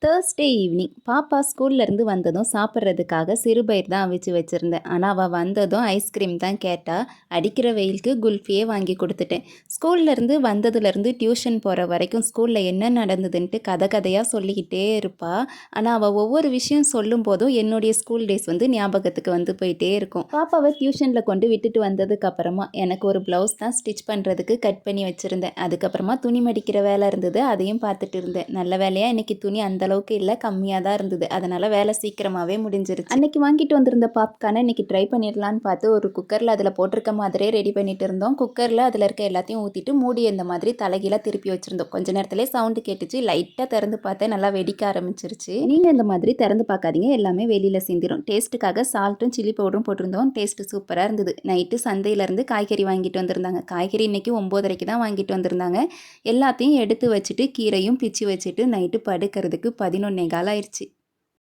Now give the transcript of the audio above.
Thursday evening பாப்பா ஸ்கூல்லேருந்து வந்ததும் சாப்பிட்றதுக்காக சிறுபயிர் தான் அவிச்சு வச்சுருந்தேன். ஆனால் அவள் வந்ததும் ஐஸ்கிரீம் தான் கேட்டா. அடிக்கிற வெயிலுக்கு குல்ஃபியே வாங்கி கொடுத்துட்டேன். ஸ்கூல்லேருந்து வந்ததுலேருந்து டியூஷன் போகிற வரைக்கும் ஸ்கூலில் என்ன நடந்ததுன்ட்டு கதை கதையாக சொல்லிக்கிட்டே இருப்பா. ஆனால் அவள் ஒவ்வொரு விஷயம் சொல்லும் போதும் என்னுடைய ஸ்கூல் டேஸ் ஞாபகத்துக்கு போயிட்டே இருக்கும். பாப்பாவை டியூஷனில் கொண்டு விட்டுட்டு வந்ததுக்கப்புறமா எனக்கு ஒரு ப்ளவுஸ் தான் ஸ்டிச் பண்ணுறதுக்கு கட் பண்ணி வச்சுருந்தேன். அதுக்கப்புறமா துணி மடிக்கிற வேலை இருந்தது, அதையும் பார்த்துட்டு இருந்தேன். நல்ல வேலையாக இன்றைக்கி துணி அந்தளவுக்கு இல்லை, கம்மியாக தான் இருந்தது. அதனால் வேலை சீக்கிரமாகவே முடிஞ்சிருச்சு. அன்றைக்கி வாங்கிட்டு வந்திருந்த பாப்கார்னை இன்றைக்கி ட்ரை பண்ணிடலான்னு பார்த்து ஒரு குக்கரில் அதில் போட்டிருக்க மாதிரியே ரெடி பண்ணிட்டு இருந்தோம். குக்கரில் அதில் இருக்க எல்லாத்தையும் ஊற்றிட்டு மூடி இந்த மாதிரி தலைகீழாக திருப்பி வச்சுருந்தோம். கொஞ்ச நேரத்திலே சவுண்டு கேட்டுச்சு. லைட்டாக திறந்து பார்த்தேன், நல்லா வெடிக்க ஆரம்பிச்சிருச்சு. நீங்கள் இந்த மாதிரி திறந்து பார்க்காதீங்க, எல்லாமே வெளியில் சிந்திரும். டேஸ்ட்டுக்காக சால்ட்டும் சில்லி பவுடரும் போட்டிருந்தோம். டேஸ்ட்டு சூப்பராக இருந்தது. நைட்டு சந்தையிலேருந்து காய்கறி வாங்கிட்டு வந்திருந்தாங்க. காய்கறி இன்றைக்கி 9:30க்கு தான் வாங்கிட்டு வந்திருந்தாங்க. எல்லாத்தையும் எடுத்து வச்சுட்டு கீரையும் பிச்சு வச்சுட்டு நைட்டு படுக்கிறதுக்கு 11:15 ஆயிடுச்சு.